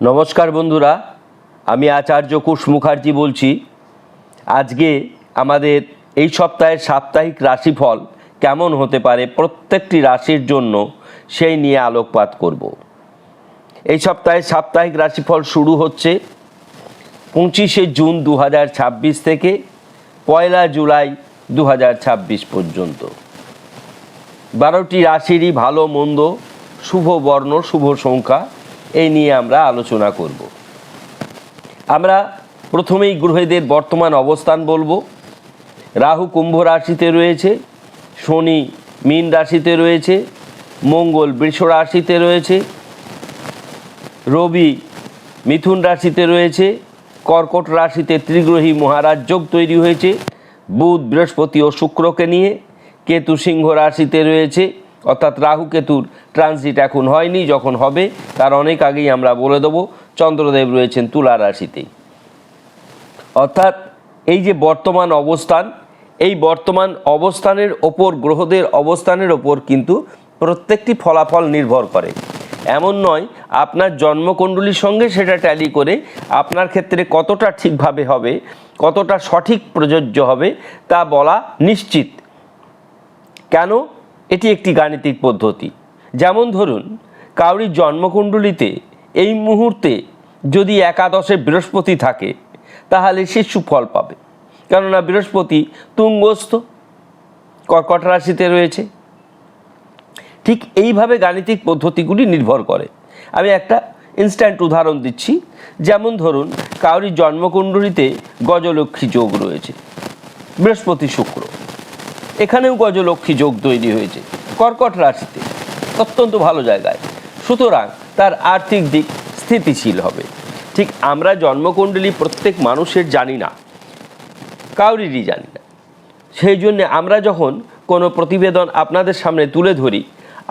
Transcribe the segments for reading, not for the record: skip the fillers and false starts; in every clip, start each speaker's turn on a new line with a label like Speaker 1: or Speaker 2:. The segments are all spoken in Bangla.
Speaker 1: নমস্কার বন্ধুরা, আমি আচার্য কুশ মুখার্জি বলছি। আজকে আমাদের এই সপ্তাহের সাপ্তাহিক রাশিফল কেমন হতে পারে প্রত্যেকটি রাশির জন্য সেই নিয়ে আলোকপাত করব। এই সপ্তাহের সাপ্তাহিক রাশিফল শুরু হচ্ছে 25শে জুন 2026 থেকে 1 জুলাই 2026 পর্যন্ত। 12টি রাশিরই ভালো মন্দ, শুভ বর্ণ, শুভ সংখ্যা এই নিয়ে আমরা আলোচনা করব। আমরা প্রথমেই গ্রহদের বর্তমান অবস্থান বলবো। রাহু কুম্ভ রাশিতে রয়েছে, শনি মীন রাশিতে রয়েছে, মঙ্গল বৃষ রাশিতে রয়েছে, রবি মিথুন রাশিতে রয়েছে, কর্কট রাশিতে ত্রিগ্রহী মহারাজ যোগ তৈরি হয়েছে বুধ বৃহস্পতি ও শুক্রকে নিয়ে। কেতু সিংহ রাশিতে রয়েছে, অর্থাৎ রাহু কেতুর ট্রানজিট এখন হয়নি, যখন হবে তার অনেক আগেই আমরা বলে দেবো। চন্দ্রদেব রয়েছেন তুলা রাশিতেই। অর্থাৎ এই যে বর্তমান অবস্থান, এই বর্তমান অবস্থানের ওপর, গ্রহদের অবস্থানের ওপর কিন্তু প্রত্যেকটি ফলাফল নির্ভর করে। এমন নয় আপনার জন্মকুণ্ডলীর সঙ্গে সেটা ট্যালি করে আপনার ক্ষেত্রে কতটা ঠিকভাবে হবে, কতটা সঠিক প্রযোজ্য হবে তা বলা নিশ্চিত। কেন? এটি একটি গাণিতিক পদ্ধতি। যেমন ধরুন, কাউরির জন্মকুণ্ডলীতে এই মুহূর্তে যদি একাদশে বৃহস্পতি থাকে তাহলে সে সুফল পাবে, কেননা বৃহস্পতি তুঙ্গস্থ কর্কট রাশিতে রয়েছে। ঠিক এইভাবে গাণিতিক পদ্ধতিগুলি নির্ভর করে। আমি একটা ইনস্ট্যান্ট উদাহরণ দিচ্ছি। যেমন ধরুন, কাউরির জন্মকুণ্ডলীতে গজলক্ষ্মী যোগ রয়েছে, বৃহস্পতি শুক্র, এখানেও গজলক্ষ্মী যোগ তৈরি হয়েছে কর্কট রাশিতে, অত্যন্ত ভালো জায়গায়। সুতরাং তার আর্থিক দিক স্থিতিশীল হবে। ঠিক আমরা জন্মকুণ্ডলী প্রত্যেক মানুষের জানি না, কাউরিরই জানি না। সেই জন্যে আমরা যখন কোনো প্রতিবেদন আপনাদের সামনে তুলে ধরি,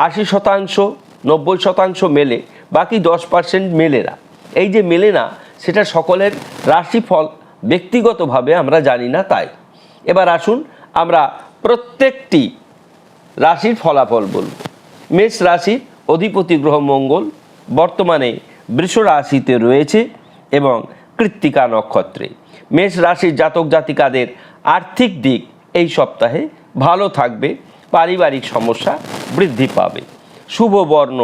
Speaker 1: 80%, 90% মেলে, বাকি 10% মেলে না। এই যে মেলে না, সেটা সকলের রাশিফল ব্যক্তিগতভাবে আমরা জানি না। তাই এবার আসুন আমরা প্রত্যেকটি রাশির ফলাফল বলব। মেষ রাশির অধিপতি গ্রহ মঙ্গল বর্তমানে বৃষ রাশিতে রয়েছে এবং কৃত্তিকা নক্ষত্রে। মেষ রাশির জাতক জাতিকাদের আর্থিক দিক এই সপ্তাহে ভালো থাকবে, পারিবারিক সমস্যা বৃদ্ধি পাবে। শুভ বর্ণ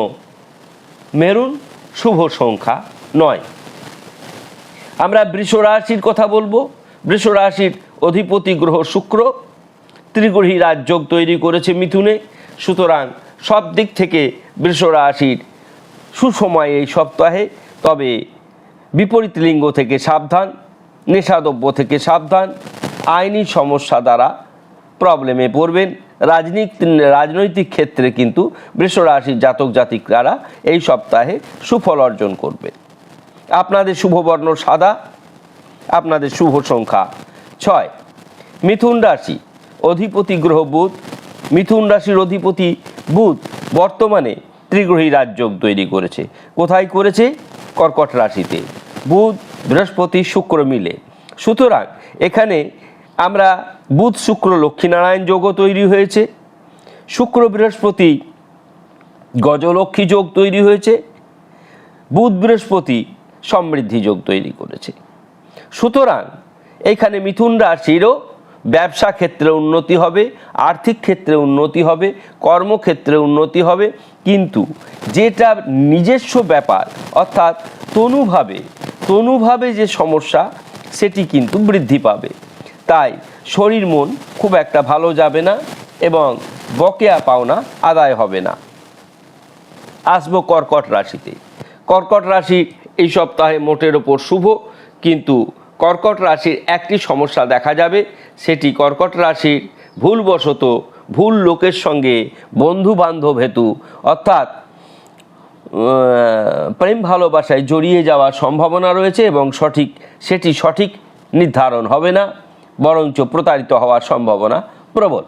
Speaker 1: মেরুন, শুভ সংখ্যা 9। আমরা বৃষ রাশির কথা বলবো। বৃষ রাশির অধিপতি গ্রহ শুক্র ত্রিগ্রহী রাজযোগ তৈরি করেছে মিথুনে। সুতরাং সব দিক থেকে বৃষ রাশির সুসময় এই সপ্তাহে। তবে বিপরীত লিঙ্গ থেকে সাবধান, নেশাদ্রব্য থেকে সাবধান, আইনি সমস্যা দ্বারা প্রবলেমে পড়বেন। রাজনৈতিক ক্ষেত্রে কিন্তু বৃষ রাশির জাতক জাতিকারা এই সপ্তাহে সুফল অর্জন করবে। আপনাদের শুভ বর্ণ সাদা, আপনাদের শুভ সংখ্যা 6। মিথুন রাশি অধিপতি গ্রহ বুধ, মিথুন রাশির অধিপতি বুধ বর্তমানে ত্রিগ্রহী রাজযোগ তৈরি করেছে। কোথায় করেছে? কর্কট রাশিতে, বুধ বৃহস্পতি শুক্র মিলে। সুতরাং এখানে আমরা বুধ শুক্র লক্ষ্মীনারায়ণ যোগও তৈরি হয়েছে, শুক্র বৃহস্পতি গজলক্ষ্মী যোগ তৈরি হয়েছে, বুধ বৃহস্পতি সমৃদ্ধি যোগ তৈরি করেছে। সুতরাং এখানে মিথুন রাশিরও ব্যবসা ক্ষেত্রে উন্নতি হবে, আর্থিক ক্ষেত্রে উন্নতি হবে, কর্মক্ষেত্রে উন্নতি হবে। কিন্তু যেটা নিজস্ব ব্যাপার, অর্থাৎ তনুভাবে যে সমস্যা, সেটি কিন্তু বৃদ্ধি পাবে। তাই শরীর মন খুব একটা ভালো যাবে না এবং বকেয়া পাওনা আদায় হবে না। আসবো কর্কট রাশিতে। কর্কট রাশি এই সপ্তাহে মোটের ওপর শুভ, কিন্তু কর্কট রাশির একটি সমস্যা দেখা যাবে। সেটি কর্কট রাশির ভুলবশত ভুল লোকের সঙ্গে বন্ধু বান্ধব হেতু, অর্থাৎ প্রেম ভালোবাসায় জড়িয়ে যাওয়ার সম্ভাবনা রয়েছে এবং সেটি সঠিক নির্ধারণ হবে না, বরঞ্চ প্রতারিত হওয়ার সম্ভাবনা প্রবল।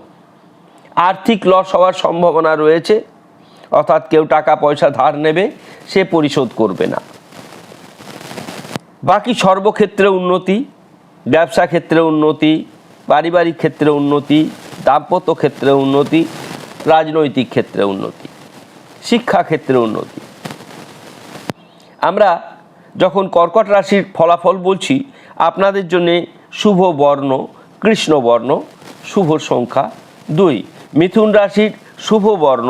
Speaker 1: আর্থিক লস হওয়ার সম্ভাবনা রয়েছে, অর্থাৎ কেউ টাকা পয়সা ধার নেবে, সে পরিশোধ করবে না। বাকি সর্বক্ষেত্রে উন্নতি, ব্যবসা ক্ষেত্রে উন্নতি, পারিবারিক ক্ষেত্রে উন্নতি, দাম্পত্য ক্ষেত্রে উন্নতি, রাজনৈতিক ক্ষেত্রে উন্নতি, শিক্ষা ক্ষেত্রে উন্নতি। আমরা যখন কর্কট রাশির ফলাফল বলছি, আপনাদের জন্য শুভ বর্ণ কৃষ্ণবর্ণ, শুভ সংখ্যা 2। মিথুন রাশির শুভ বর্ণ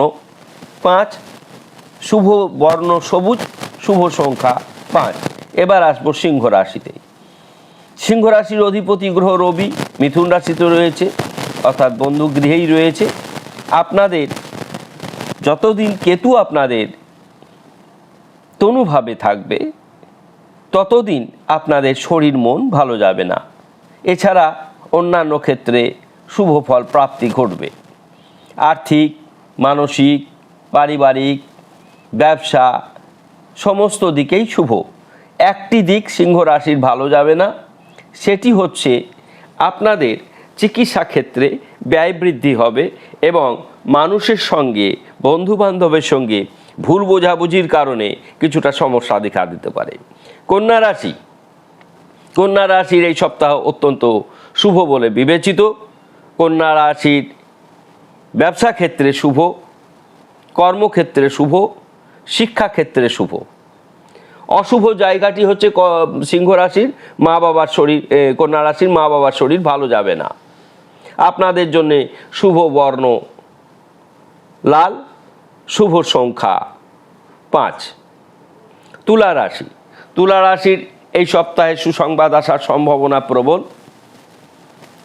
Speaker 1: 5, শুভ বর্ণ সবুজ, শুভ সংখ্যা 5। এবার আসবো সিংহ রাশিতে। সিংহ রাশির অধিপতি গ্রহ রবি মিথুন রাশিতে রয়েছে, অর্থাৎ বন্ধু গৃহেই রয়েছে। আপনাদের যতদিন কেতু আপনাদের তনুভাবে থাকবে, ততদিন আপনাদের শরীর মন ভালো যাবে না। এছাড়া অন্যান্য ক্ষেত্রে শুভ ফল প্রাপ্তি ঘটবে। আর্থিক, মানসিক, পারিবারিক, ব্যবসা সমস্ত দিকেই শুভ। একটি দিক সিংহ রাশির ভালো যাবে না, সেটি হচ্ছে আপনাদের চিকিৎসা ক্ষেত্রে ব্যয় বৃদ্ধি হবে এবং মানুষের সঙ্গে, বন্ধুবান্ধবের সঙ্গে ভুল বোঝাবুঝির কারণে কিছুটা সমস্যা দেখা দিতে পারে। কন্যা রাশি, কন্যা রাশির এই সপ্তাহ অত্যন্ত শুভ বলে বিবেচিত। কন্যা রাশির ব্যবসা ক্ষেত্রে শুভ, কর্মক্ষেত্রে শুভ, শিক্ষাক্ষেত্রে শুভ। অশুভ জায়গাটি হচ্ছে সিংহ রাশির মা বাবার শরীর, কন্যা রাশির মা বাবার শরীর ভালো যাবে না। আপনাদের জন্য শুভ বর্ণ লাল, শুভ সংখ্যা 5। তুলা রাশি, তুলা রাশির এই সপ্তাহে সুসংবাদ আসার সম্ভাবনা প্রবল।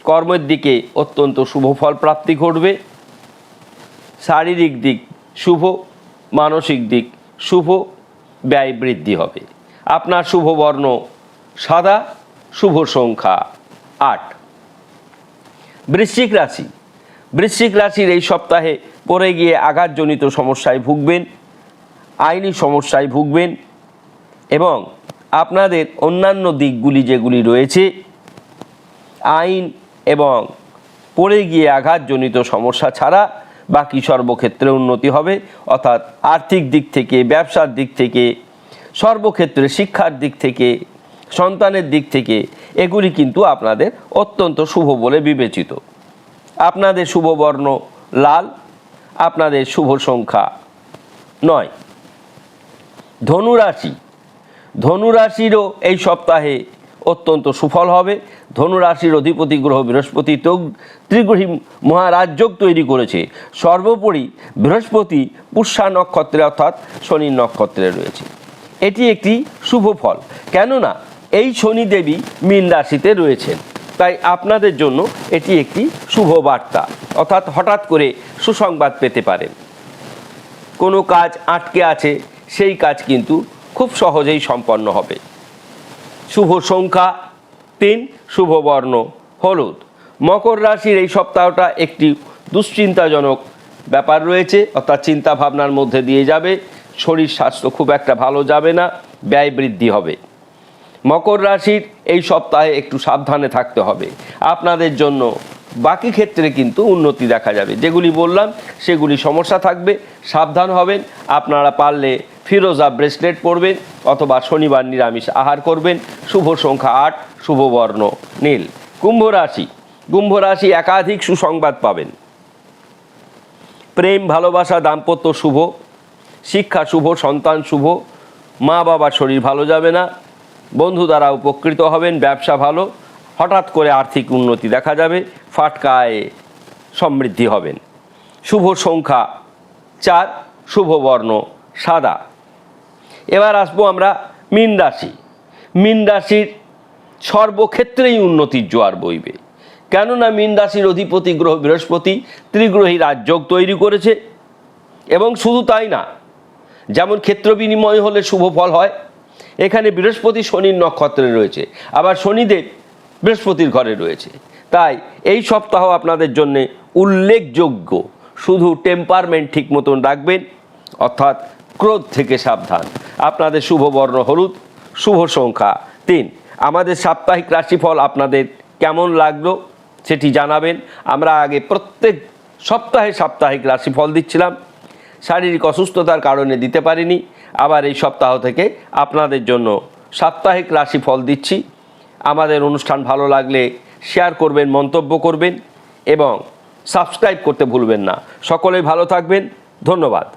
Speaker 1: কর্মের দিকে অত্যন্ত শুভ ফল প্রাপ্তি ঘটবে। শারীরিক দিক শুভ, মানসিক দিক শুভ, ব্যয় বৃদ্ধি হবে। আপনার শুভ বর্ণ সাদা, শুভ সংখ্যা 8। বৃশ্চিক রাশি, বৃশ্চিক রাশির এই সপ্তাহে পড়ে গিয়ে আঘাতজনিত সমস্যায় ভুগবেন, আইনি সমস্যায় ভুগবেন এবং আপনাদের অন্যান্য দিকগুলি যেগুলি রয়েছে, আইন এবং পড়ে গিয়ে আঘাতজনিত সমস্যা ছাড়া বাকি সর্বক্ষেত্রে উন্নতি হবে। অর্থাৎ আর্থিক দিক থেকে, ব্যবসার দিক থেকে, সর্বক্ষেত্রে শিক্ষার দিক থেকে, সন্তানের দিক থেকে এগুলি কিন্তু আপনাদের অত্যন্ত শুভ বলে বিবেচিত। আপনাদের শুভ বর্ণ লাল, আপনাদের শুভ সংখ্যা 9। ধনুরাশি, ধনুরাশিরও এই সপ্তাহে অত্যন্ত সুফল হবে। ধনুরাশির অধিপতি গ্রহ বৃহস্পতি ত্রিগ্রহী মহারাজযোগ তৈরি করেছে। সর্বোপরি বৃহস্পতি পুষ্যা নক্ষত্রে অর্থাৎ শনির নক্ষত্রে রয়েছে। এটি একটি শুভ ফল, কেননা এই শনি দেবী মীন রাশিতে রয়েছেন। তাই আপনাদের জন্য এটি একটি শুভ বার্তা, অর্থাৎ হঠাৎ করে সুসংবাদ পেতে পারেন। কোনো কাজ আটকে আছে, সেই কাজ কিন্তু খুব সহজেই সম্পন্ন হবে। শুভ সংখ্যা 3, শুভ বর্ণ হলুদ। মকর রাশির এই সপ্তাহটা একটি দুশ্চিন্তাজনক ব্যাপার রয়েছে, অর্থাৎ চিন্তা ভাবনার মধ্যে দিয়ে যাবে। শরীর স্বাস্থ্য খুব একটা ভালো যাবে না, ব্যয় বৃদ্ধি হবে। মকর রাশির এই সপ্তাহে একটু সাবধানে থাকতে হবে। আপনাদের জন্য বাকি ক্ষেত্রে কিন্তু উন্নতি দেখা যাবে। যেগুলি বললাম সেগুলি সমস্যা থাকবে, সাবধান হবেন। আপনারা পারলে ফিরোজা ব্রেসলেট পরবেন অথবা শনিবার নিরামিষ আহার করবেন। শুভ সংখ্যা 8, শুভ বর্ণ নীল। কুম্ভ রাশি, কুম্ভ রাশি একাধিক সুসংবাদ পাবেন। প্রেম, ভালোবাসা, দাম্পত্য শুভ, শিক্ষা শুভ, সন্তান শুভ, মা বাবার শরীর ভালো যাবে না, বন্ধু দ্বারা উপকৃত হবেন, ব্যবসা ভালো, হঠাৎ করে আর্থিক উন্নতি দেখা যাবে, ফাটকায় সমৃদ্ধি হবেন। শুভ সংখ্যা 4, শুভ বর্ণ সাদা। এবার আসবো আমরা মীন রাশি। মীন রাশির সর্বক্ষেত্রেই উন্নতির জোয়ার বইবে, কেননা মীন রাশির অধিপতি গ্রহ বৃহস্পতি ত্রিগ্রহী রাজযোগ তৈরি করেছে। এবং শুধু তাই না, যেমন ক্ষেত্র বিনিময় হলে শুভ ফল হয়, এখানে বৃহস্পতি শনির নক্ষত্রে রয়েছে, আবার শনিদেব বৃহস্পতির ঘরে রয়েছে। তাই এই সপ্তাহ আপনাদের জন্য উল্লেখযোগ্য। শুধু টেম্পারমেন্ট ঠিক মতন রাখবেন, অর্থাৎ ক্রোধ থেকে সাবধান। আপনাদের শুভ বর্ণ হলুদ, শুভ সংখ্যা 3। আমাদের সাপ্তাহিক রাশিফল আপনাদের কেমন লাগলো সেটি জানাবেন। আমরা আগে প্রত্যেক সপ্তাহে সাপ্তাহিক রাশিফল দিচ্ছিলাম, শারীরিক অসুস্থতার কারণে দিতে পারিনি। আবার এই সপ্তাহ থেকে আপনাদের জন্য সাপ্তাহিক রাশিফল দিচ্ছি। আমাদের অনুষ্ঠান ভালো লাগলে শেয়ার করবেন, মন্তব্য করবেন এবং সাবস্ক্রাইব করতে ভুলবেন না। সকলেই ভালো থাকবেন, ধন্যবাদ।